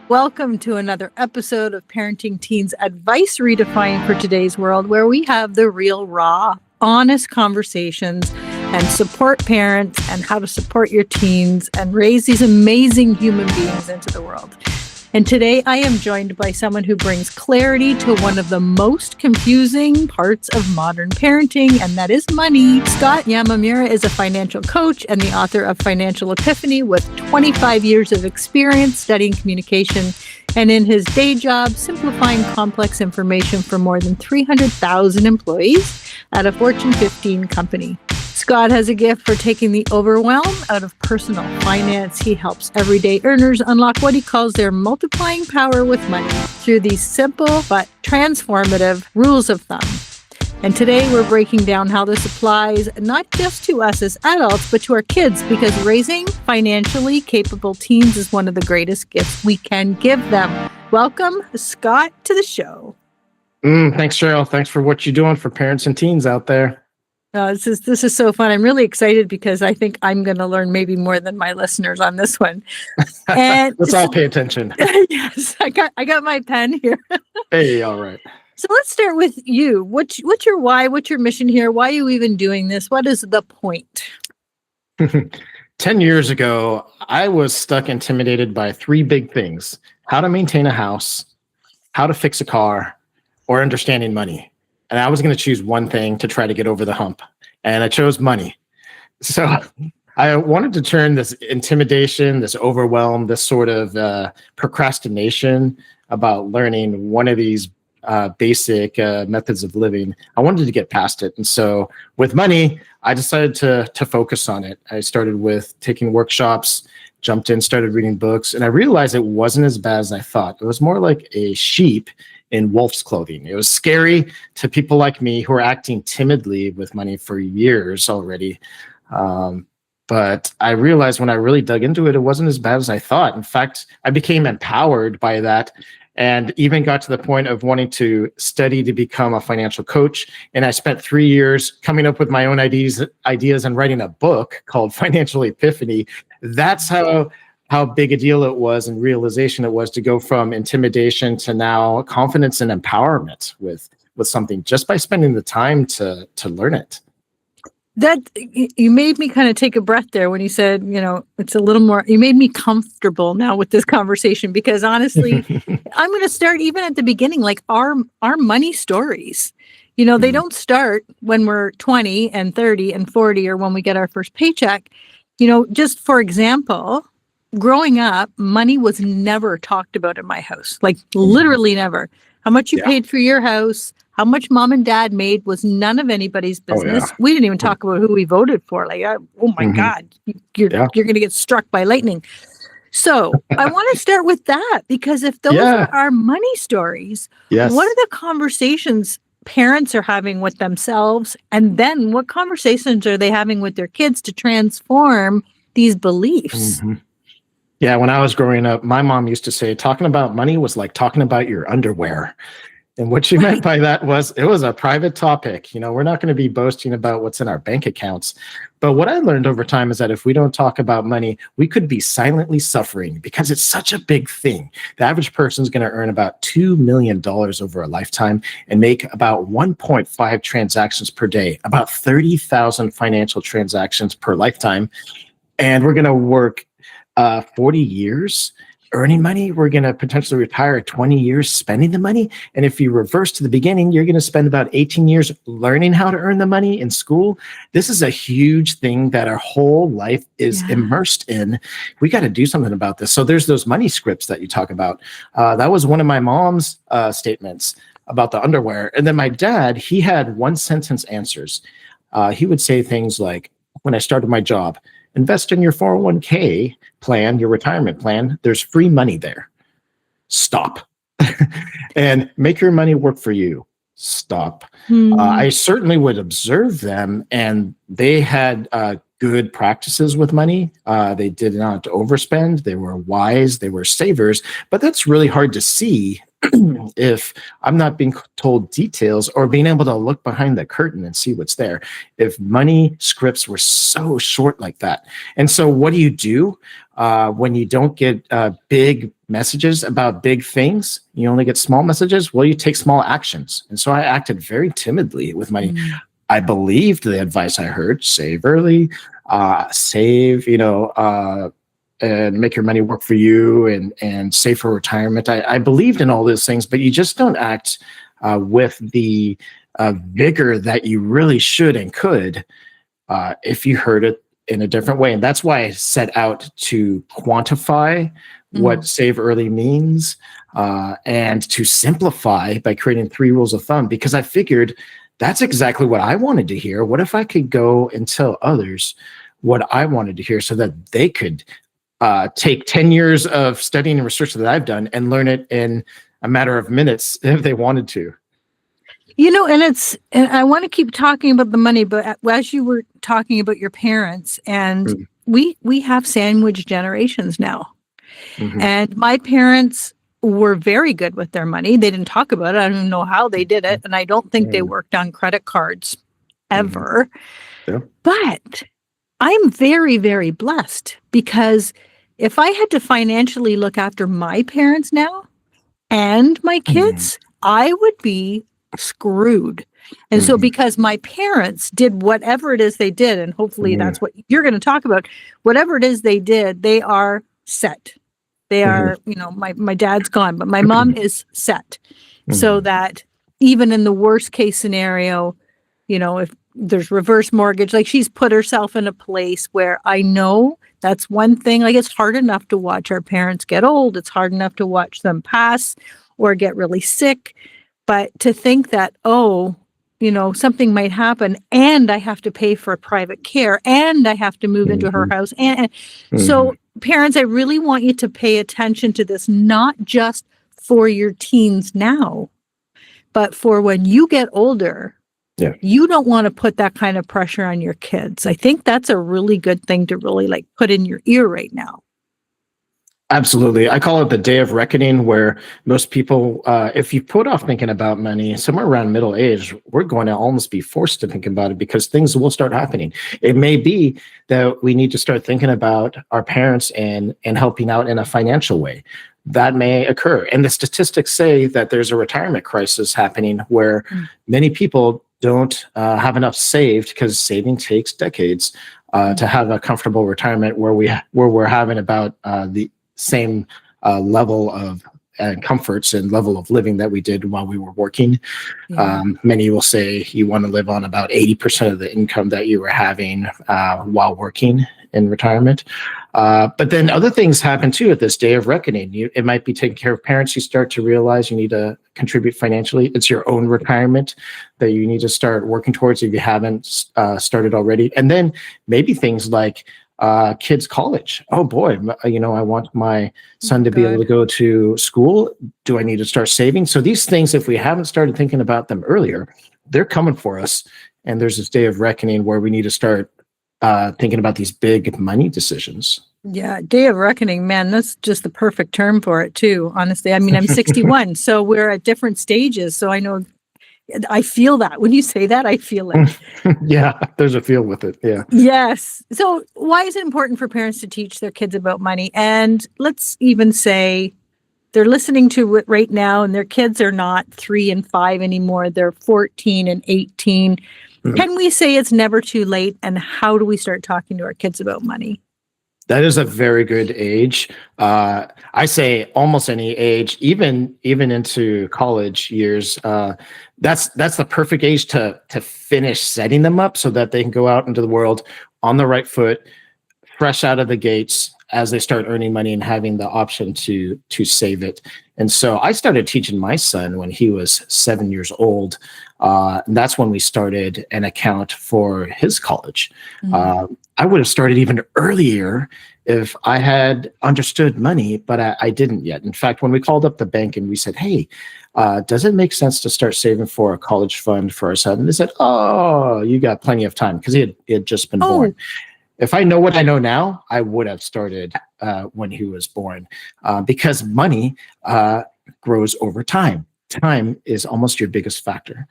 Welcome to another episode of Parenting Teens Advice Redefined for Today's World, where we have the real, raw, honest conversations and support parents and how to support your teens and raise these amazing human beings into the world. And today I am joined by someone who brings clarity to one of the most confusing parts of modern parenting, and that is money. Scott Yamamura is a financial coach and the author of Financial Epiphany with 25 years of experience studying communication, and in his day job, simplifying complex information for more than 300,000 employees at a Fortune 15 company. Scott has a gift for taking the overwhelm out of personal finance. He helps everyday earners unlock what he calls their multiplying power with money through these simple but transformative rules of thumb. And today we're breaking down how this applies not just to us as adults, but to our kids, because raising financially capable teens is one of the greatest gifts we can give them. Welcome, Scott, to the show. Thanks, Cheryl. Thanks for what you're doing for parents and teens out there. This is so fun. I'm really excited because I think I'm going to learn maybe more than my listeners on this one. And let's all pay attention. Yes, I got my pen here. Hey, all right. So let's start with you. What's your why? What's your mission here? Why are you even doing this? What is the point? 10 years ago, I was stuck intimidated by three big things: how to maintain a house, how to fix a car, or understanding money. And I was going to choose one thing to try to get over the hump. And I chose money. So I wanted to turn this intimidation, this overwhelm, this sort of procrastination about learning one of these basic methods of living. I wanted to get past it. And so with money, I decided to focus on it. I started with taking workshops, jumped in, started reading books, and I realized it wasn't as bad as I thought. It was more like a sheep in wolf's clothing. It was scary to people like me who are acting timidly with money for years already. But I realized when I really dug into it, it wasn't as bad as I thought. In fact, I became empowered by that and even got to the point of wanting to study to become a financial coach. And I spent 3 years coming up with my own ideas and writing a book called Financial Epiphany. That's how big a deal it was and realization it was to go from intimidation to now confidence and empowerment with something just by spending the time to learn it. That you made me kind of take a breath there when you said, it's a little more, you made me comfortable now with this conversation, because honestly, I'm going to start even at the beginning, like our money stories. They don't start when we're 20 and 30 and 40 or when we get our first paycheck. Just for example, growing up, money was never talked about in my house, like literally never. How much you paid for your house, how much mom and dad made was none of anybody's business. We didn't even talk about who we voted for. Like, oh my God, you're going to get struck by lightning. So I want to start with that, because if those are our money stories, what are the conversations parents are having with themselves? And then what conversations are they having with their kids to transform these beliefs? Yeah, when I was growing up, my mom used to say talking about money was like talking about your underwear. And what she meant by that was it was a private topic. We're not going to be boasting about what's in our bank accounts. But what I learned over time is that if we don't talk about money, we could be silently suffering because it's such a big thing. The average person is going to earn about $2 million over a lifetime and make about 1.5 transactions per day, about 30,000 financial transactions per lifetime. And we're going to work 40 years earning money. We're going to potentially retire at 20 years spending the money. And if you reverse to the beginning, you're going to spend about 18 years learning how to earn the money in school. This is a huge thing that our whole life is immersed in. We got to do something about this. So there's those money scripts that you talk about. That was one of my mom's statements about the underwear. And then my dad, he had one sentence answers. He would say things like, when I started my job, invest in your 401k plan, your retirement plan. There's free money there. Stop. And make your money work for you. Stop. I certainly would observe them, and they had good practices with money. They did not overspend. They were wise. They were savers. But that's really hard to see if I'm not being told details or being able to look behind the curtain and see what's there, if money scripts were so short like that. And so what do you do when you don't get big messages about big things? You only get small messages. Well, you take small actions. And so I acted very timidly with money. I believed the advice I heard: save early, save, and make your money work for you, and save for retirement. I believed in all those things, but you just don't act with the vigor that you really should and could if you heard it in a different way. And that's why I set out to quantify what save early means, and to simplify by creating 3 rules of thumb, because I figured that's exactly what I wanted to hear. What if I could go and tell others what I wanted to hear so that they could take 10 years of studying and research that I've done and learn it in a matter of minutes if they wanted to. And I want to keep talking about the money, but as you were talking about your parents, and we have sandwich generations now. And my parents were very good with their money. They didn't talk about it. I don't even know how they did it. And I don't think they worked on credit cards ever. Yeah. But I'm very, very blessed, because if I had to financially look after my parents now and my kids, I would be screwed. And so because my parents did whatever it is they did, and hopefully that's what you're going to talk about, whatever it is they did, they are set. They are, my dad's gone, but my mom is set, so that even in the worst case scenario, if there's reverse mortgage, like, she's put herself in a place where I know that's one thing. Like, it's hard enough to watch our parents get old. It's hard enough to watch them pass or get really sick. But to think that, something might happen and I have to pay for private care and I have to move into her house. And so, parents, I really want you to pay attention to this, not just for your teens now, but for when you get older. Yeah. You don't want to put that kind of pressure on your kids. I think that's a really good thing to really put in your ear right now. Absolutely. I call it the day of reckoning, where most people, if you put off thinking about money somewhere around middle age, we're going to almost be forced to think about it, because things will start happening. It may be that we need to start thinking about our parents and helping out in a financial way. That may occur. And the statistics say that there's a retirement crisis happening, where many people don't have enough saved, because saving takes decades to have a comfortable retirement where we're having about the same level of comforts and level of living that we did while we were working. Many will say you want to live on about 80% of the income that you were having while working in retirement. But then other things happen too at this day of reckoning. It might be taking care of parents. You start to realize you need to contribute financially. It's your own retirement that you need to start working towards if you haven't started already. And then maybe things like kids' college. Oh boy, I want my son to be able to go to school. Do I need to start saving? So these things, if we haven't started thinking about them earlier, they're coming for us. And there's this day of reckoning where we need to start thinking about these big money decisions. Yeah, day of reckoning, man, that's just the perfect term for it too, honestly. I mean, I'm 61, so we're at different stages. So I feel that. When you say that, I feel it. Yeah, there's a feel with it. Yeah. Yes. So why is it important for parents to teach their kids about money? And let's even say they're listening to it right now and their kids are not 3 and 5 anymore. They're 14 and 18. Can we say it's never too late? And how do we start talking to our kids about money? That is a very good age. I say almost any age, even into college years. That's the perfect age to finish setting them up so that they can go out into the world on the right foot, fresh out of the gates, as they start earning money and having the option to save it. And so I started teaching my son when he was 7 years old. And that's when we started an account for his college. I would have started even earlier if I had understood money, but I didn't yet. In fact, when we called up the bank and we said, hey, does it make sense to start saving for a college fund for our son? And they said, oh, you got plenty of time, because he had just been born. If I know what I know now, I would have started when he was born, because money grows over time. Time is almost your biggest factor.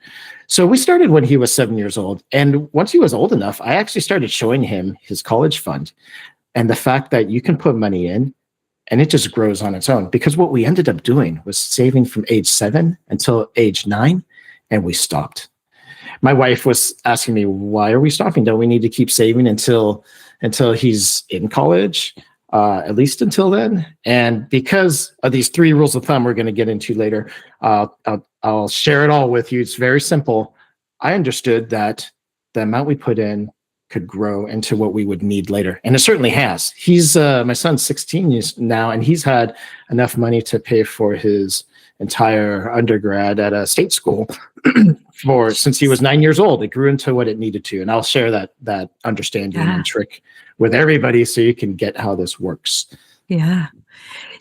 So we started when he was 7 years old. And once he was old enough, I actually started showing him his college fund and the fact that you can put money in and it just grows on its own. Because what we ended up doing was saving from age 7 until age 9, and we stopped. My wife was asking me, why are we stopping? Don't we need to keep saving until he's in college? At least until then. And because of these 3 rules of thumb we're going to get into later, I'll share it all with you. It's very simple. I understood that the amount we put in could grow into what we would need later. And it certainly has. He's my son's 16 years now, and he's had enough money to pay for his entire undergrad at a state school since he was 9 years old. It grew into what it needed to. And I'll share that understanding and trick with everybody so you can get how this works. Yeah.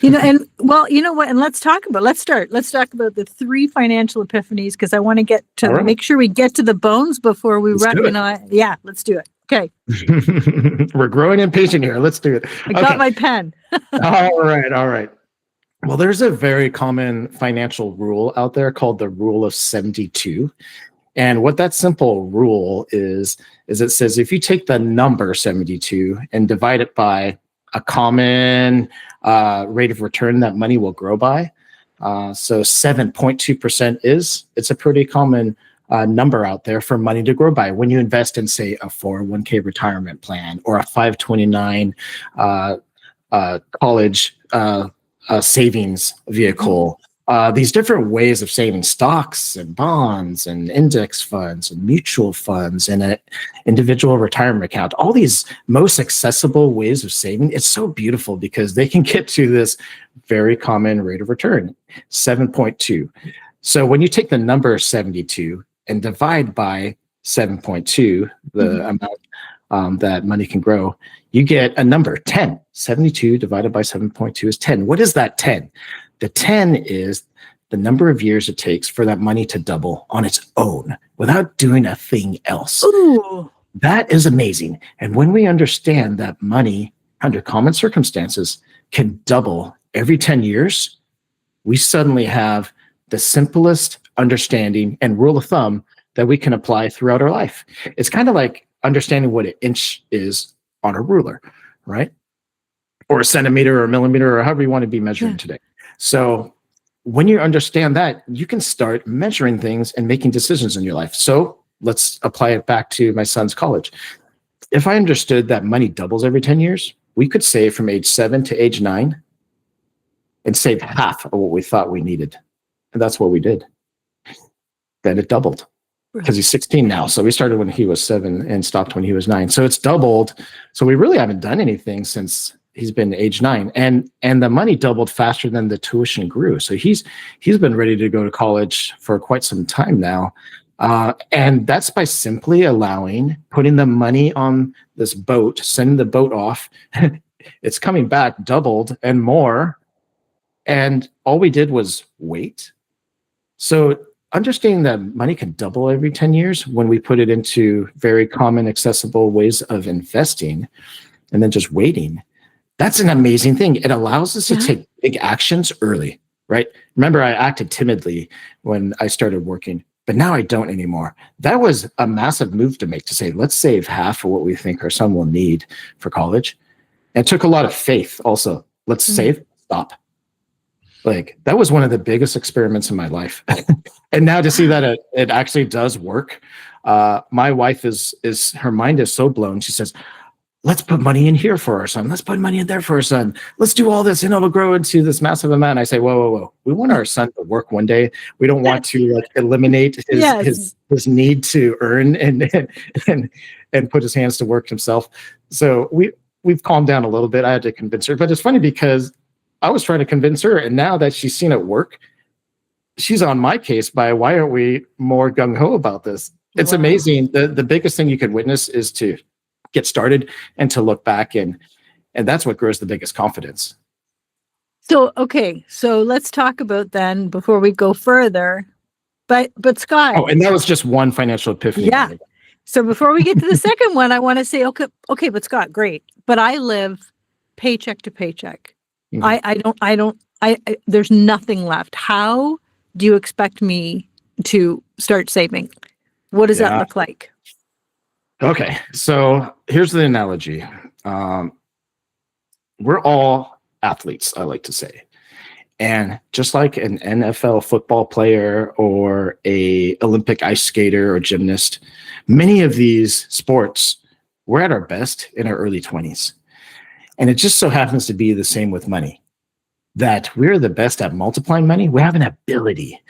And well, you know what? And let's talk about the 3 financial epiphanies, because I want to get to make sure we get to the bones before we recognize. Yeah, let's do it. Okay. We're growing impatient here. Let's do it. I got my pen. All right. Well, there's a very common financial rule out there called the rule of 72. And what that simple rule is it says if you take the number 72 and divide it by a common rate of return that money will grow by, so 7.2% it's a pretty common number out there for money to grow by when you invest in, say, a 401k retirement plan or a 529 college savings vehicle. These different ways of saving, stocks and bonds and index funds and mutual funds and an individual retirement account, all these most accessible ways of saving. It's so beautiful because they can get to this very common rate of return, 7.2. So when you take the number 72 and divide by 7.2, the amount that money can grow, you get a number 10. 72 divided by 7.2 is 10. What is that 10? The 10 is the number of years it takes for that money to double on its own without doing a thing else. Ooh. That is amazing. And when we understand that money, under common circumstances, can double every 10 years, we suddenly have the simplest understanding and rule of thumb that we can apply throughout our life. It's kind of like understanding what an inch is on a ruler, right? Or a centimeter or a millimeter or however you want to be measuring today. So when you understand that, you can start measuring things and making decisions in your life. So let's apply it back to my son's college. If I understood that money doubles every 10 years, we could save from age 7 to age 9 and save half of what we thought we needed. And that's what we did. Then it doubled because he's 16 now. So we started when he was 7 and stopped when he was 9. So it's doubled. So we really haven't done anything since he's been age 9, and the money doubled faster than the tuition grew. So he's been ready to go to college for quite some time now. And that's by simply putting the money on this boat, sending the boat off. It's coming back doubled and more. And all we did was wait. So understanding that money can double every 10 years when we put it into very common, accessible ways of investing and then just waiting, that's an amazing thing. It allows us to take big actions early, right? Remember, I acted timidly when I started working, but now I don't anymore. That was a massive move to make, to say, let's save half of what we think our son will need for college. And it took a lot of faith also. Let's save, stop. Like, that was one of the biggest experiments in my life. And now to see that it actually does work. My wife her mind is so blown. She says, let's put money in here for our son. Let's put money in there for our son. Let's do all this and it'll grow into this massive amount. And I say, whoa. We want our son to work one day. We don't want to eliminate his need to earn and put his hands to work himself. So we've calmed down a little bit. I had to convince her, but it's funny because I was trying to convince her. And now that she's seen it work, she's on my case by why aren't we more gung-ho about this? It's amazing. The biggest thing you could witness is to get started and to look back, and that's what grows the biggest confidence. So, okay. So let's talk about then, before we go further, but Scott. Oh, and that was just one financial epiphany. Yeah. So before we get to the second one, I want to say, but Scott, great. But I live paycheck to paycheck. Mm-hmm. there's nothing left. How do you expect me to start saving? What does that look like? Okay, so here's the analogy. We're all athletes, I like to say. And just like an NFL football player or a Olympic ice skater or gymnast, many of these sports, we're at our best in our early 20s. And it just so happens to be the same with money, that we're the best at multiplying money. We have an ability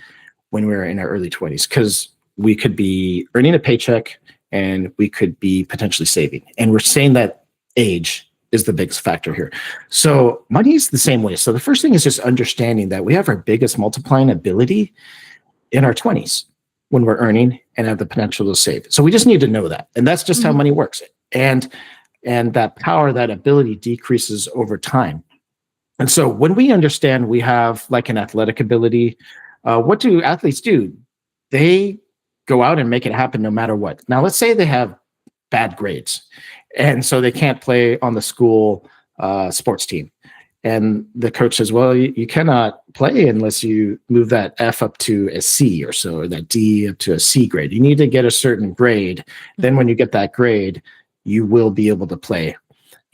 when we're in our early 20s because we could be earning a paycheck and we could be potentially saving. And we're saying that age is the biggest factor here. So money is the same way. So the first thing is just understanding that we have our biggest multiplying ability in our 20s when we're earning and have the potential to save. So we just need to know that. And that's just how money works. And that power, that ability decreases over time. And so when we understand we have like an athletic ability, what do athletes do? They go out and make it happen no matter what. Now, let's say they have bad grades, and so they can't play on the school sports team. And the coach says, well, you cannot play unless you move that F up to a C or so, or that D up to a C grade. You need to get a certain grade. Then when you get that grade, you will be able to play.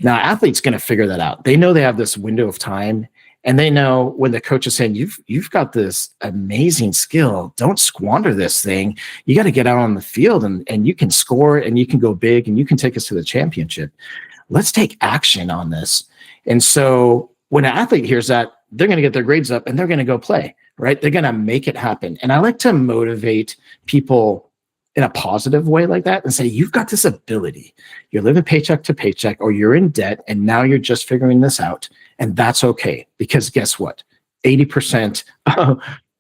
Now, athletes going to figure that out. They know they have this window of time, and they know when the coach is saying, you've got this amazing skill. Don't squander this thing. You got to get out on the field and you can score and you can go big and you can take us to the championship. Let's take action on this. And so when an athlete hears that, they're going to get their grades up and they're going to go play, right? They're going to make it happen. And I like to motivate people in a positive way like that and say, you've got this ability. You're living paycheck to paycheck, or you're in debt, and now you're just figuring this out. And that's okay, because guess what? 80%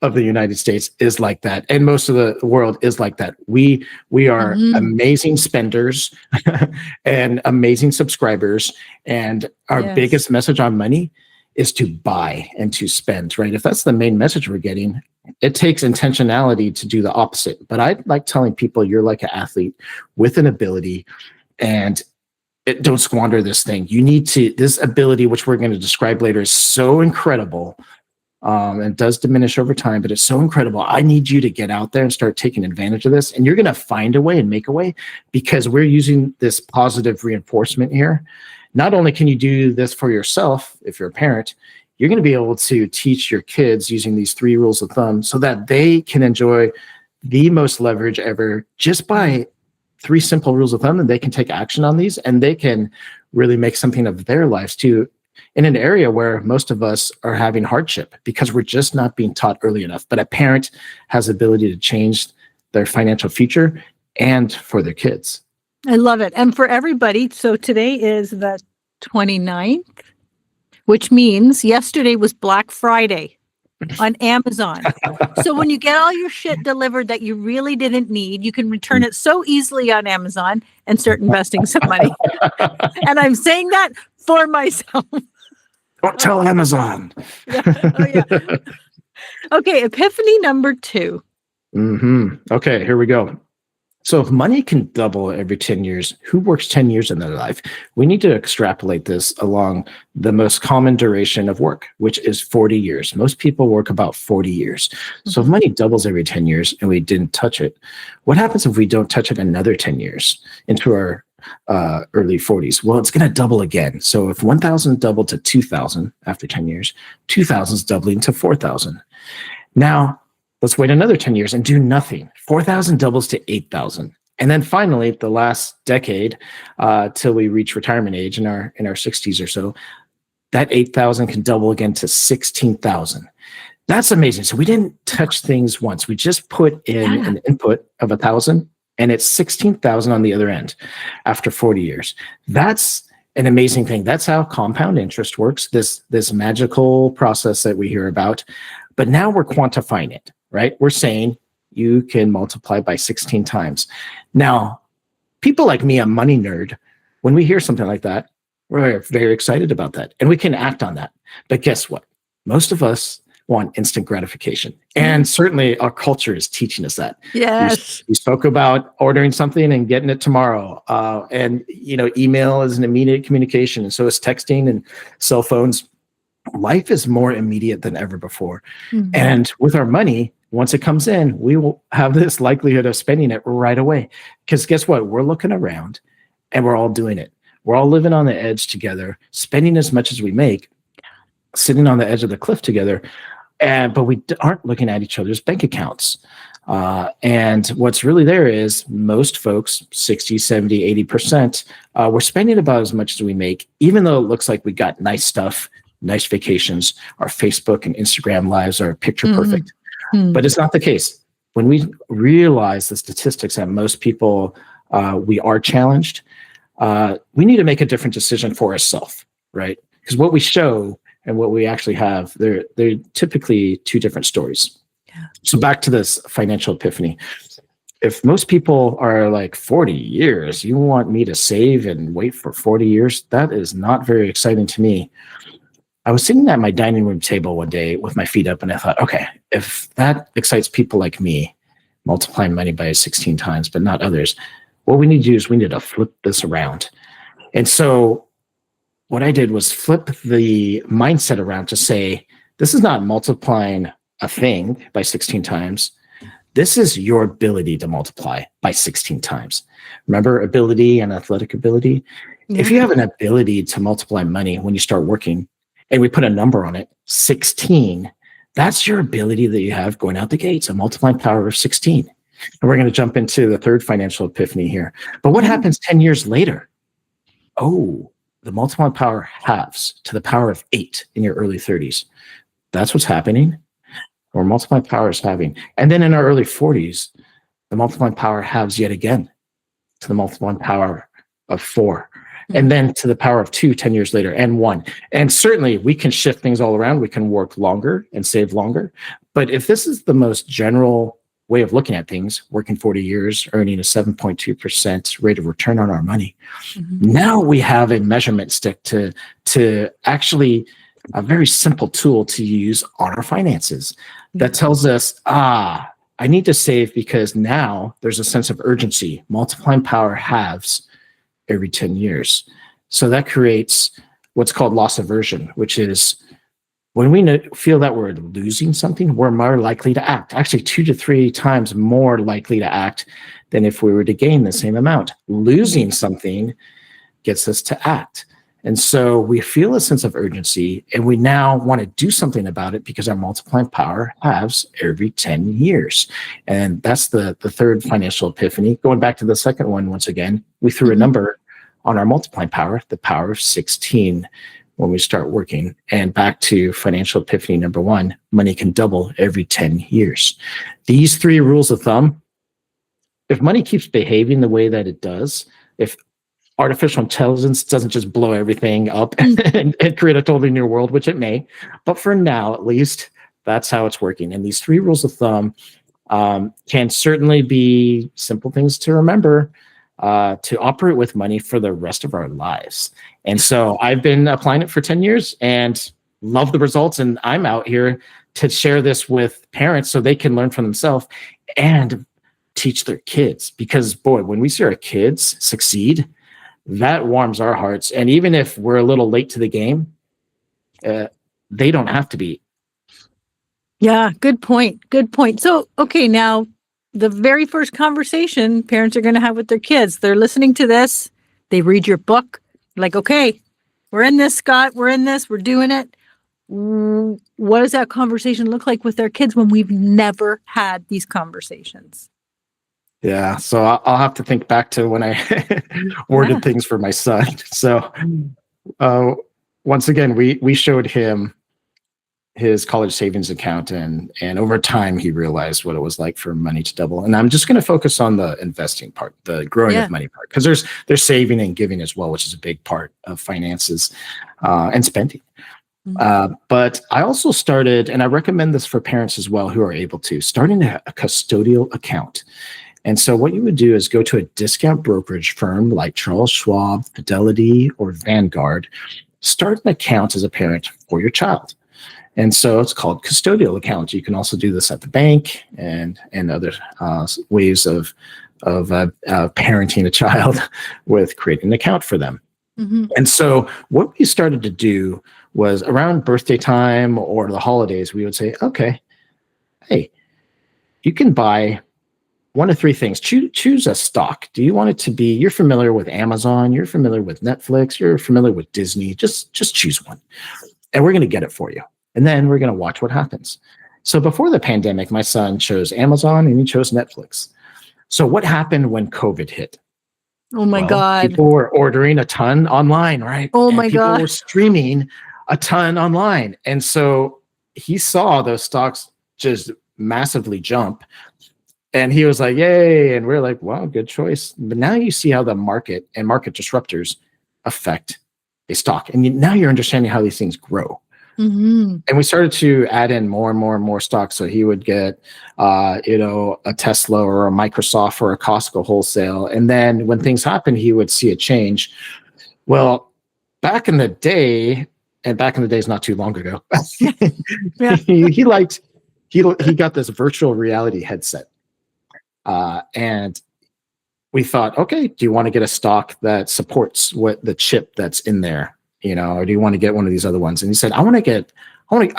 of the United States is like that. And most of the world is like that. We are amazing spenders and amazing subscribers. And our biggest message on money is to buy and to spend, right? If that's the main message we're getting, it takes intentionality to do the opposite. But I like telling people you're like an athlete with an ability, and don't squander this thing. You need to, this ability, which we're going to describe later, is so incredible, and does diminish over time, but it's so incredible. I need you to get out there and start taking advantage of this. And you're going to find a way and make a way, because we're using this positive reinforcement here. Not only can you do this for yourself, if you're a parent, you're going to be able to teach your kids using these 3 rules of thumb so that they can enjoy the most leverage ever just by 3 simple rules of thumb, and they can take action on these, and they can really make something of their lives too, in an area where most of us are having hardship because we're just not being taught early enough. But a parent has the ability to change their financial future and for their kids. I love it. And for everybody, so today is the 29th, which means yesterday was Black Friday on Amazon. So when you get all your shit delivered that you really didn't need, you can return it so easily on Amazon and start investing some money. And I'm saying that for myself. Don't tell Amazon. Okay, epiphany number 2. Okay, here we go. So if money can double every 10 years, who works 10 years in their life? We need to extrapolate this along the most common duration of work, which is 40 years. Most people work about 40 years. So if money doubles every 10 years and we didn't touch it, what happens if we don't touch it another 10 years into our early 40s? Well, it's going to double again. So if 1,000 doubled to 2,000 after 10 years, 2,000 is doubling to 4,000. Now, let's wait another 10 years and do nothing. 4,000 doubles to 8,000. And then finally, the last decade, till we reach retirement age in our 60s or so, that 8,000 can double again to 16,000. That's amazing. So we didn't touch things once. We just put in an input of 1,000, and it's 16,000 on the other end after 40 years. That's an amazing thing. That's how compound interest works, this magical process that we hear about. But now we're quantifying it, right? We're saying you can multiply by 16 times. Now, people like me, a money nerd, when we hear something like that, we're very excited about that, and we can act on that. But guess what? Most of us want instant gratification. And certainly our culture is teaching us that. Yes. You spoke about ordering something and getting it tomorrow. And email is an immediate communication. And so is texting and cell phones. life is more immediate than ever before. Mhm. And with our money, once it comes in, we will have this likelihood of spending it right away. Because guess what? We're looking around and we're all doing it. We're all living on the edge together, spending as much as we make, sitting on the edge of the cliff together. But we aren't looking at each other's bank accounts. And what's really there is most folks, 60, 70, 80%, we're spending about as much as we make, even though it looks like we got nice stuff, nice vacations, our Facebook and Instagram lives are picture perfect. But it's not the case. When we realize the statistics that most people, we are challenged, we need to make a different decision for ourselves, right? Because what we show and what we actually have, they're typically two different stories. Yeah. So back to this financial epiphany. If most people are like 40 years, you want me to save and wait for 40 years? That is not very exciting to me. I was sitting at my dining room table one day with my feet up, and I thought, okay, if that excites people like me, multiplying money by 16 times, but not others, what we need to do is we need to flip this around. And so what I did was flip the mindset around to say, this is not multiplying a thing by 16 times. This is your ability to multiply by 16 times. Remember ability and athletic ability? Yeah. If you have an ability to multiply money when you start working, and we put a number on it, 16, that's your ability that you have going out the gates, a multiplying power of 16. And we're going to jump into the third financial epiphany here. But what happens 10 years later? Oh, the multiplying power halves to the power of 8 in your early 30s. That's what's happening. Or multiplying power is halving. And then in our early 40s, the multiplying power halves yet again to the multiplying power of 4. And then to the power of 2 10 years later, and 1. And certainly we can shift things all around. We can work longer and save longer. But if this is the most general way of looking at things, working 40 years, earning a 7.2% rate of return on our money, now we have a measurement stick to actually a very simple tool to use on our finances that tells us, I need to save because now there's a sense of urgency. Multiplying power halves every 10 years. So that creates what's called loss aversion, which is when we feel that we're losing something, we're more likely to act. Actually, 2 to 3 times more likely to act than if we were to gain the same amount. Losing something gets us to act. And so we feel a sense of urgency, and we now want to do something about it because our multiplying power halves every 10 years. And that's the third financial epiphany. Going back to the second one, once again, we threw a number on our multiplying power, the power of 16, when we start working. And back to financial epiphany number 1, money can double every 10 years. These 3 rules of thumb, if money keeps behaving the way that it does, if artificial intelligence doesn't just blow everything up and create a totally new world, which it may. But for now, at least, that's how it's working. And these 3 rules of thumb can certainly be simple things to remember to operate with money for the rest of our lives. And so I've been applying it for 10 years and love the results. And I'm out here to share this with parents so they can learn from themselves and teach their kids. Because, boy, when we see our kids succeed, that warms our hearts. And even if we're a little late to the game, they don't have to be. Yeah, good point. Good point. So, okay, now the very first conversation parents are going to have with their kids, they're listening to this, they read your book, like, okay, we're in this, Scott, we're in this, we're doing it. What does that conversation look like with their kids when we've never had these conversations? Yeah, so I'll have to think back to when I worded things for my son. So once again, we showed him his college savings account, and over time he realized what it was like for money to double. And I'm just going to focus on the investing part, the growing of money part, because there's saving and giving as well, which is a big part of finances and spending. But I also started, and I recommend this for parents as well who are able to, starting a custodial account. And so what you would do is go to a discount brokerage firm like Charles Schwab, Fidelity, or Vanguard, start an account as a parent for your child. And so it's called custodial account. You can also do this at the bank and other ways of parenting a child with creating an account for them. And so what we started to do was around birthday time or the holidays, we would say, okay, hey, you can buy one of three things. Choose a stock. Do you want it to be, you're familiar with Amazon, you're familiar with Netflix, you're familiar with Disney, just choose one. And we're going to get it for you. And then we're going to watch what happens. So before the pandemic, my son chose Amazon and he chose Netflix. So what happened when COVID hit? Oh my God. People were ordering a ton online, right? Oh and my people God. were streaming a ton online. And so he saw those stocks just massively jump. And he was like, yay. And we're like, wow, good choice. But now you see how the market and market disruptors affect a stock. And now you're understanding how these things grow. Mm-hmm. And we started to add in more and more and more stocks. So he would get, a Tesla or a Microsoft or a Costco wholesale. And then when things happened, he would see a change. Well, back in the day, and back in the days not too long ago, Yeah. he got this virtual reality headset. And we thought, okay, do you want to get a stock that supports what the chip that's in there? Or do you want to get one of these other ones? And he said, I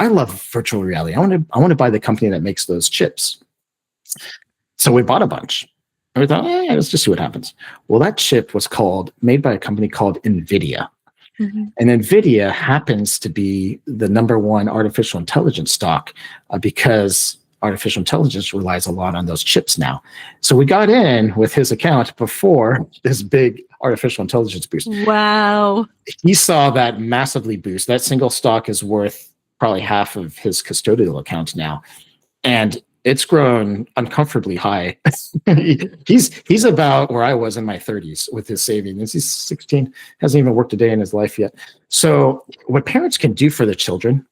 love virtual reality. I want to buy the company that makes those chips. So we bought a bunch. And we thought, let's just see what happens. Well, that chip was made by a company called NVIDIA. Mm-hmm. And NVIDIA happens to be the number one artificial intelligence stock because artificial intelligence relies a lot on those chips now. So we got in with his account before this big artificial intelligence boost. Wow. He saw that massively boost. That single stock is worth probably half of his custodial account now. And it's grown uncomfortably high. He's about where I was in my 30s with his savings. He's 16, hasn't even worked a day in his life yet. So what parents can do for their children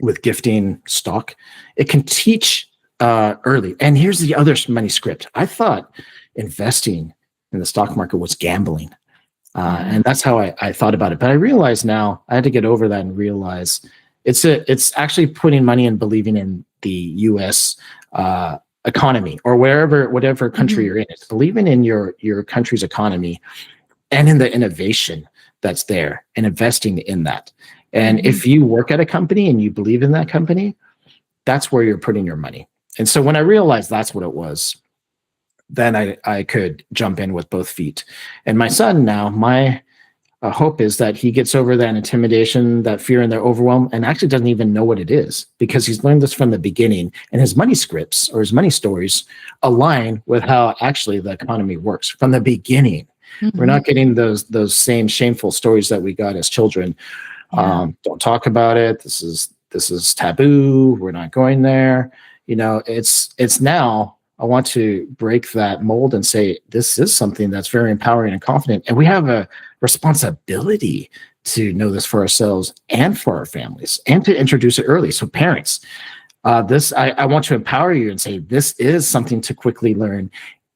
with gifting stock, it can teach early. And here's the other money script. I thought investing in the stock market was gambling. And that's how I thought about it. But I realize now, I had to get over that and realize it's actually putting money and believing in the U.S. Economy or whatever country you're in. It's believing in your country's economy and in the innovation that's there and investing in that. And if you work at a company and you believe in that company, that's where you're putting your money. And so when I realized that's what it was, then I could jump in with both feet. And my son now, my hope is that he gets over that intimidation, that fear, and that overwhelm, and actually doesn't even know what it is because he's learned this from the beginning. And his money scripts or his money stories align with how actually the economy works from the beginning. Mm-hmm. We're not getting those same shameful stories that we got as children. Yeah. Don't talk about it. This is taboo. We're not going there. It's now I want to break that mold and say, this is something that's very empowering and confident. And we have a responsibility to know this for ourselves and for our families and to introduce it early. So parents, I want to empower you and say, this is something to quickly learn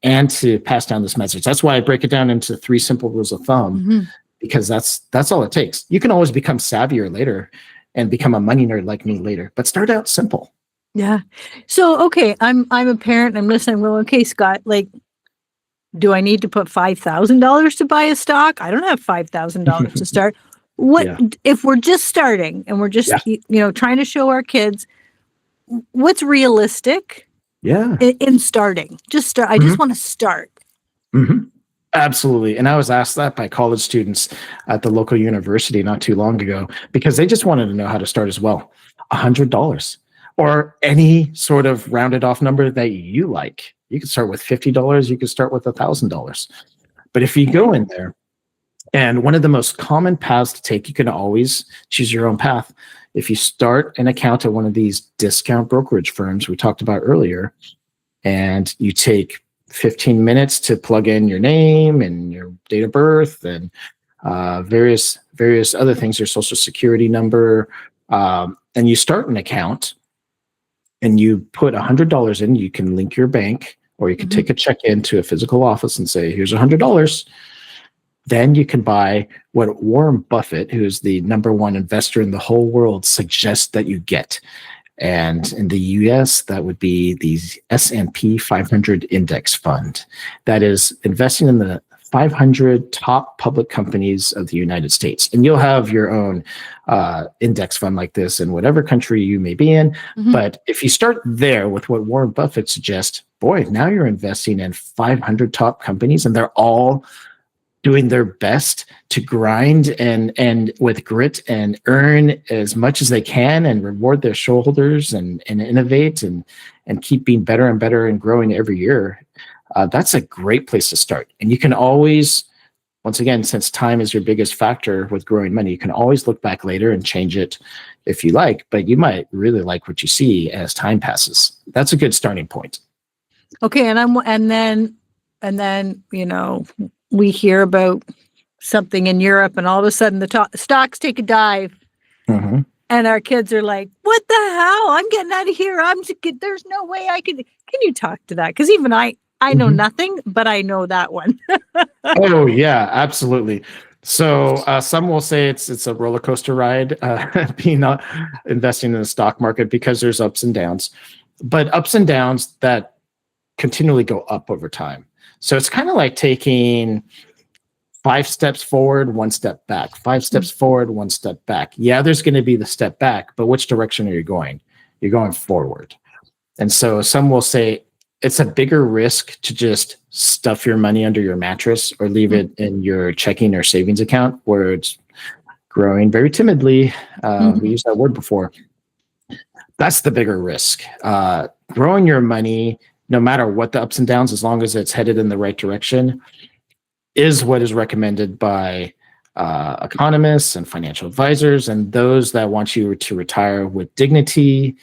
and to pass down this message. That's why I break it down into 3 simple rules of thumb, because that's all it takes. You can always become savvier later and become a money nerd like me later, but start out simple. Yeah. So, okay, I'm a parent. I'm listening. Well, okay, Scott, do I need to put $5,000 to buy a stock? I don't have $5,000 to start. If we're just starting and we're just, trying to show our kids what's realistic in starting? Just start. I just want to start. Mm-hmm. Absolutely. And I was asked that by college students at the local university not too long ago, because they just wanted to know how to start as well. $100 or any sort of rounded off number that you like. You can start with $50. You can start with $1,000. But if you go in there, and one of the most common paths to take, you can always choose your own path. If you start an account at one of these discount brokerage firms we talked about earlier, and you take 15 minutes to plug in your name and your date of birth and various other things, your social security number, and you start an account and you put $100 in, you can link your bank, or you can take a check into a physical office and say, here's $100. Then you can buy what Warren Buffett, who is the number one investor in the whole world, suggests that you get. And in the US, that would be the S&P 500 index fund. That is investing in the 500 top public companies of the United States. And you'll have your own index fund like this in whatever country you may be in. Mhm. But if you start there with what Warren Buffett suggests, boy, now you're investing in 500 top companies, and they're all doing their best to grind and with grit and earn as much as they can and reward their shareholders and innovate and keep being better and better and growing every year. That's a great place to start. And you can always, once again, since time is your biggest factor with growing money, you can always look back later and change it if you like, but you might really like what you see as time passes. That's a good starting point. Okay, and then we hear about something in Europe, and all of a sudden the stocks take a dive, Mm-hmm. and our kids are like, "What the hell? I'm getting out of here. There's no way I could." Can you talk to that? Because even I know Mm-hmm. nothing, but I know that one. Oh yeah, absolutely. So some will say it's a roller coaster ride, investing in the stock market, because there's ups and downs, but ups and downs that continually go up over time. So it's kind of like taking 5 steps forward, 1 step back, 5 steps forward, 1 step back. Yeah, there's going to be the step back, but which direction are you going? You're going forward. And so some will say it's a bigger risk to just stuff your money under your mattress or leave it in your checking or savings account where it's growing very timidly. We used that word before. That's the bigger risk. Growing your money, no matter what the ups and downs, as long as it's headed in the right direction, is what is recommended by economists and financial advisors and those that want you to retire with dignity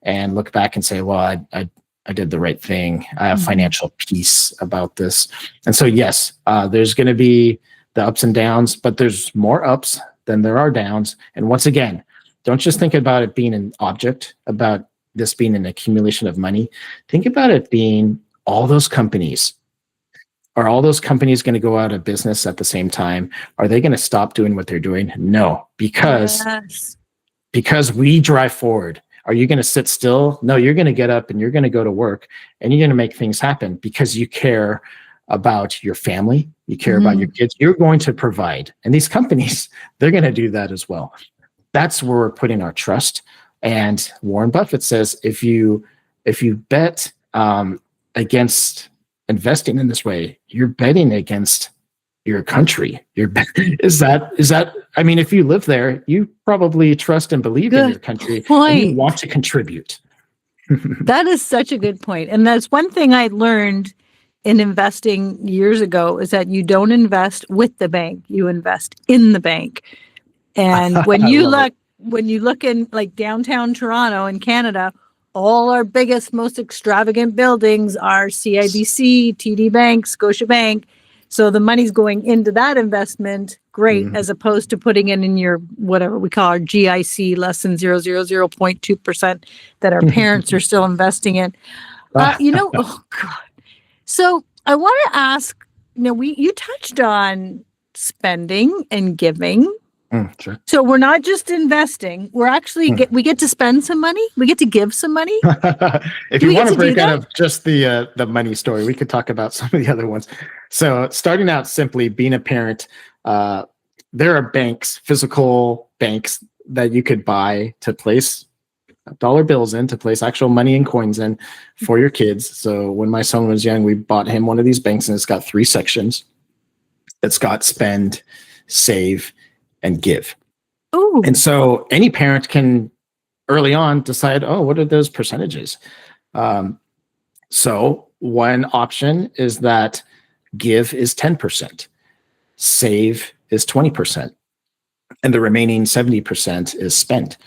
and look back and say, well, I did the right thing. I have financial peace about this. And so, yes, there's going to be the ups and downs, but there's more ups than there are downs. And once again, don't just think about it being an object, about this being an accumulation of money. Think about it being all those companies. Are all those companies going to go out of business at the same time? Are they going to stop doing what they're doing? No, because we drive forward. Are you going to sit still? No, you're going to get up and you're going to go to work and you're going to make things happen because you care about your family. You care about your kids. You're going to provide. And these companies, they're going to do that as well. That's where we're putting our trust. And Warren Buffett says, if you bet against investing in this way, you're betting against your country. Is that? I mean, if you live there, you probably trust and believe in your country, and you want to contribute. That is such a good point. And that's one thing I learned in investing years ago, is that you don't invest with the bank, you invest in the bank. And when you look in like downtown Toronto in Canada, all our biggest, most extravagant buildings are CIBC, TD Bank, Scotiabank. So the money's going into that investment, great, as opposed to putting it in your, whatever we call our GIC, less than 0.2% that our parents are still investing in. Oh God. So I want to ask, you touched on spending and giving. Sure. So we're not just investing. We're actually we get to spend some money. We get to give some money. If you want to break out of just the money story, we could talk about some of the other ones. So starting out simply, being a parent, there are banks, physical banks that you could buy to place dollar bills in, to place actual money and coins in for your kids. So when my son was young, we bought him one of these banks, and it's got 3 sections. It's got spend, save, and give. Ooh. And so any parent can early on decide, what are those percentages? So one option is that give is 10%, save is 20%, and the remaining 70% is spent.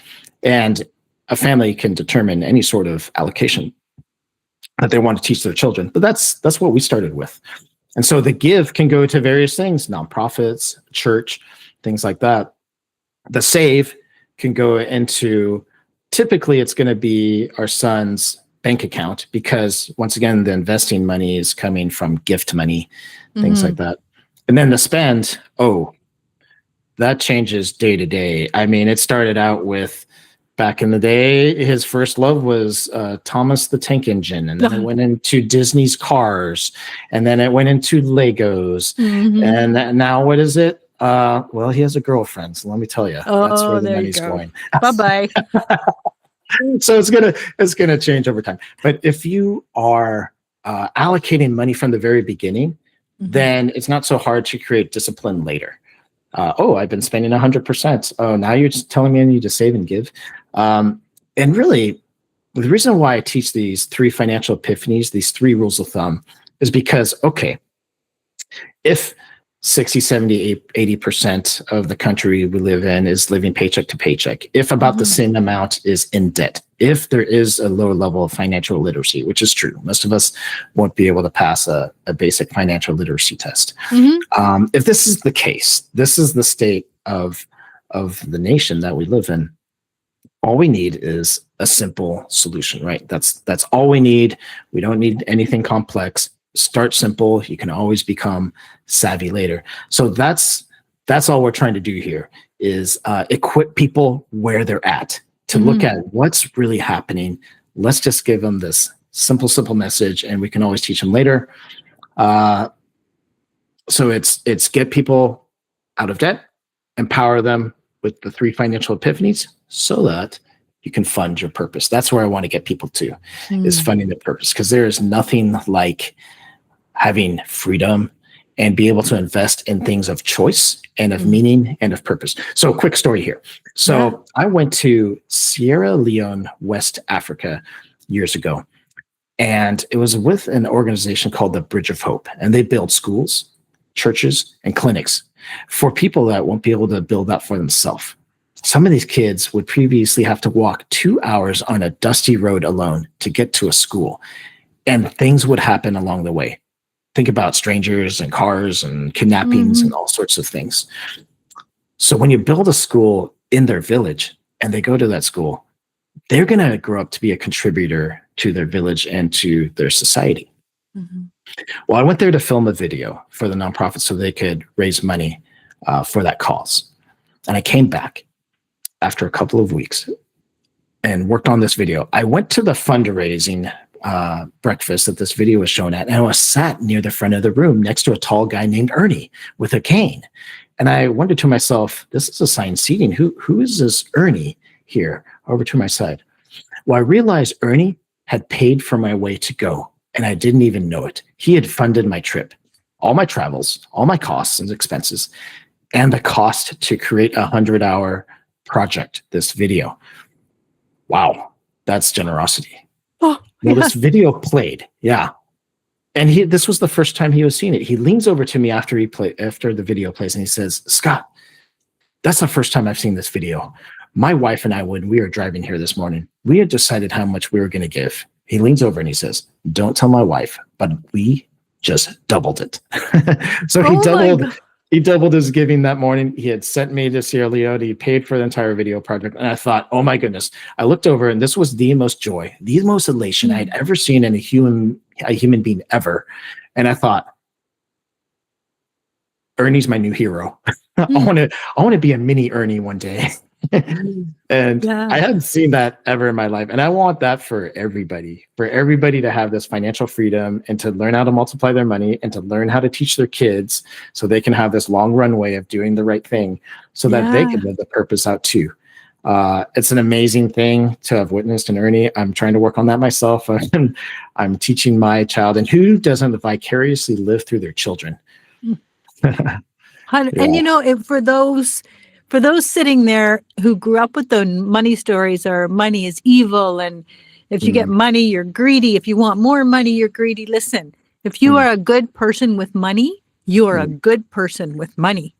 And a family can determine any sort of allocation that they want to teach their children. But that's what we started with. And so the give can go to various things, nonprofits, church, things like that. The save can go into, typically it's going to be our son's bank account, because once again, the investing money is coming from gift money, things like that. And then the spend, that changes day to day. I mean, it started out with, back in the day, his first love was Thomas the Tank Engine, and then it went into Disney's Cars, and then it went into Legos, and now what is it? Well, he has a girlfriend, so let me tell you, that's where the money's going. Bye-bye. So it's gonna change over time. But if you are allocating money from the very beginning, then it's not so hard to create discipline later. I've been spending 100%. Oh, now you're just telling me I need to save and give. And really, the reason why I teach these 3 financial epiphanies, these 3 rules of thumb, is because, okay, if 60, 70, 80% of the country we live in is living paycheck to paycheck, if about the same amount is in debt, if there is a lower level of financial literacy, which is true, most of us won't be able to pass a basic financial literacy test. If this is the case, this is the state of the nation that we live in, all we need is a simple solution, right? That's all we need. We don't need anything complex. Start simple. You can always become savvy later. So that's all we're trying to do here is equip people where they're at to look at what's really happening. Let's just give them this simple message, and we can always teach them later. So it's get people out of debt, empower them with the 3 financial epiphanies so that you can fund your purpose. That's where I want to get people to, is funding their purpose, because there is nothing like having freedom and be able to invest in things of choice and of meaning and of purpose. So a quick story here. So I went to Sierra Leone, West Africa years ago, and it was with an organization called the Bridge of Hope, and they build schools, churches, and clinics for people that won't be able to build that for themselves. Some of these kids would previously have to walk 2 hours on a dusty road alone to get to a school, and things would happen along the way. Think about strangers and cars and kidnappings and all sorts of things. So when you build a school in their village and they go to that school, they're going to grow up to be a contributor to their village and to their society. Well, I went there to film a video for the nonprofit so they could raise money for that cause. And I came back after a couple of weeks and worked on this video. I went to the fundraising breakfast that this video was shown at, and I was sat near the front of the room next to a tall guy named Ernie with a cane. And I wondered to myself, this is assigned seating. Who is this Ernie here over to my side? Well, I realized Ernie had paid for my way to go, and I didn't even know it. He had funded my trip, all my travels, all my costs and expenses, and the cost to create a 100-hour project, this video. Wow, that's generosity. Well, this video played, and this was the first time he was seeing it. He leans over to me after the video plays, and he says, "Scott, that's the first time I've seen this video. My wife and I, when we were driving here this morning, we had decided how much we were going to give." He leans over and he says, "Don't tell my wife, but we just doubled it." So he doubled his giving that morning. He had sent me to Sierra Leone. He paid for the entire video project. And I thought, oh my goodness. I looked over, and this was the most joy, the most elation I had ever seen in a human being ever. And I thought, Ernie's my new hero. I want to be a mini Ernie one day. And I hadn't seen that ever in my life. And I want that for everybody to have this financial freedom and to learn how to multiply their money and to learn how to teach their kids so they can have this long runway of doing the right thing so that they can live the purpose out too. It's an amazing thing to have witnessed in Ernie. I'm trying to work on that myself. I'm teaching my child, and who doesn't vicariously live through their children? And you know, for those sitting there who grew up with the money stories, or money is evil, and if you get money, you're greedy. If you want more money, you're greedy. Listen, if you are a good person with money, you are a good person with money.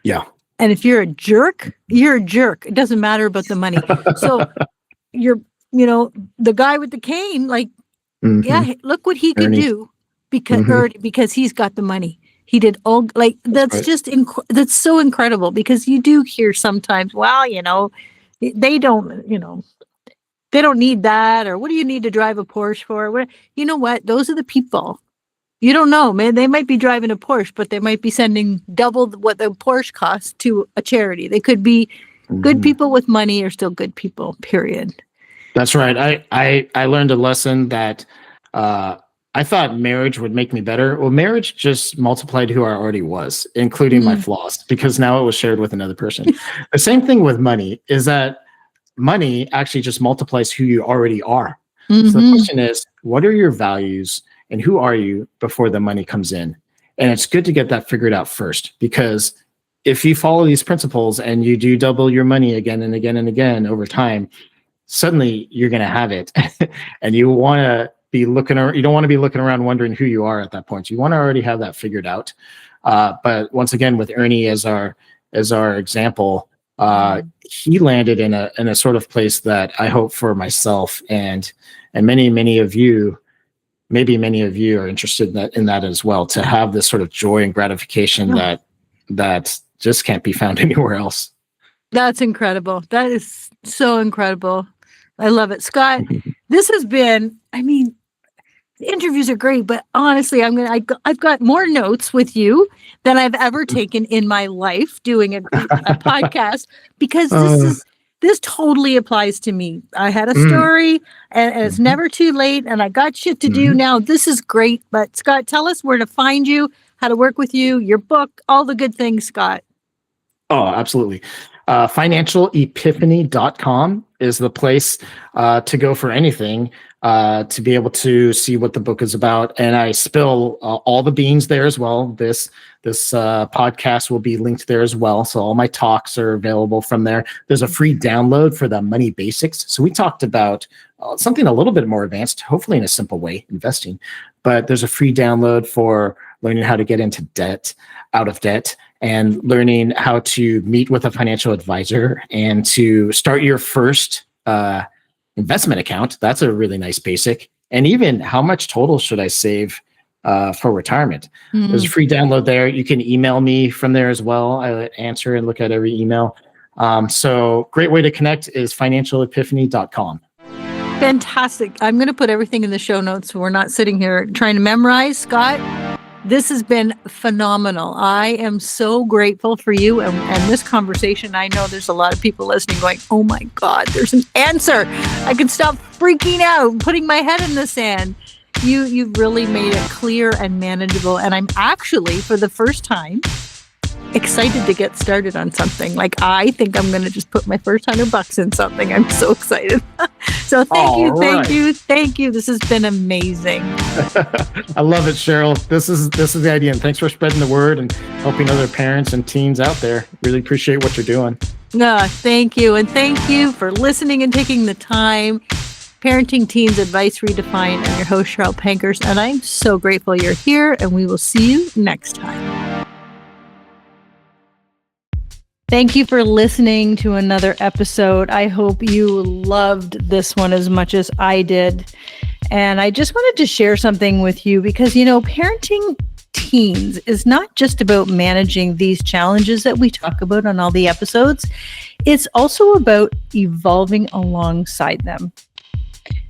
Yeah. And if you're a jerk, you're a jerk. It doesn't matter about the money. So the guy with the cane, look what he could do because he's got the money. He did all that's just that's so incredible, because you do hear sometimes, well, they don't need that, or what do you need to drive a Porsche for? You know what? Those are the people. You don't know, man. They might be driving a Porsche, but they might be sending double what the Porsche costs to a charity. They could be Good people with money are still good people, period. That's right. I learned a lesson that I thought marriage would make me better. Well, marriage just multiplied who I already was, including my flaws, because now it was shared with another person. The same thing with money is that money actually just multiplies who you already are. So the question is, what are your values and who are you before the money comes in? And it's good to get that figured out first, because if you follow these principles and you do double your money again and again and again over time, suddenly you're going to have it. And you want to be looking, or you don't want to be looking around wondering who you are at that point. You want to already have that figured out. But once again, with Ernie as our example, he landed in a sort of place that I hope for myself and many of you, maybe many of you are interested in that as well, to have this sort of joy and gratification that just can't be found anywhere else. That's incredible. That is so incredible. I love it. Scott, this has been, the interviews are great, but honestly, I've got more notes with you than I've ever taken in my life doing a podcast, because this totally applies to me. I had a story and it's never too late, and I got shit to do now. This is great. But Scott, tell us where to find you, how to work with you, your book, all the good things, Scott. Oh, absolutely. Financialepiphany.com is the place to go for anything, to be able to see what the book is about. And I spill all the beans there as well. This podcast will be linked there as well. So all my talks are available from there. There's a free download for the money basics. So we talked about something a little bit more advanced, hopefully in a simple way, investing. But there's a free download for learning how to get into debt, out of debt, and learning how to meet with a financial advisor and to start your first investment account. That's a really nice basic. And even how much total should I save for retirement? There's a free download there. You can email me from there as well. I answer and look at every email. So great way to connect is financialepiphany.com. Fantastic. I'm going to put everything in the show notes, so we're not sitting here trying to memorize. Scott, this has been phenomenal. I am so grateful for you and this conversation. I know there's a lot of people listening going, oh my God, there's an answer. I can stop freaking out and putting my head in the sand. You've really made it clear and manageable. And I'm actually, for the first time, excited to get started on something. Like, I think I'm going to just put my first $100 in something. I'm so excited. So thank you. This has been amazing. I love it, Cheryl. This is the idea. And thanks for spreading the word and helping other parents and teens out there. Really appreciate what you're doing. No, thank you. And thank you for listening and taking the time. Parenting Teens Advice Redefined. I'm your host, Cheryl Pankers, and I'm so grateful you're here, and we will see you next time. Thank you for listening to another episode. I hope you loved this one as much as I did. And I just wanted to share something with you because, parenting teens is not just about managing these challenges that we talk about on all the episodes. It's also about evolving alongside them.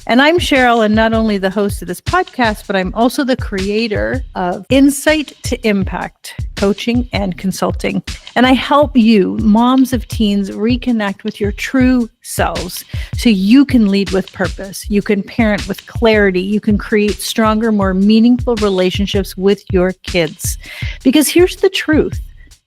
And I'm Cheryl, and not only the host of this podcast, but I'm also the creator of Insight to Impact coaching and consulting. And I help you, moms of teens, reconnect with your true selves so you can lead with purpose. You can parent with clarity. You can create stronger, more meaningful relationships with your kids. Because here's the truth.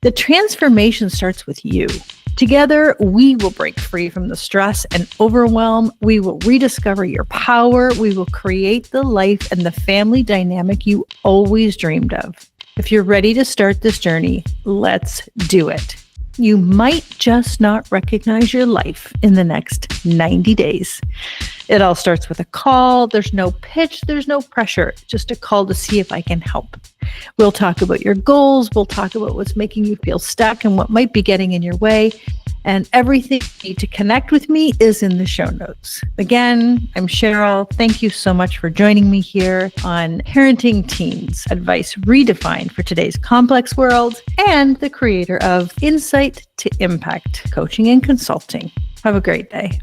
The transformation starts with you. Together, we will break free from the stress and overwhelm. We will rediscover your power. We will create the life and the family dynamic you always dreamed of. If you're ready to start this journey, let's do it. You might just not recognize your life in the next 90 days. It all starts with a call. There's no pitch. There's no pressure. Just a call to see if I can help. We'll talk about your goals. We'll talk about what's making you feel stuck and what might be getting in your way. And everything you need to connect with me is in the show notes. Again, I'm Cheryl. Thank you so much for joining me here on Parenting Teens Advice Redefined for today's complex world, and the creator of Insight to Impact Coaching and Consulting. Have a great day.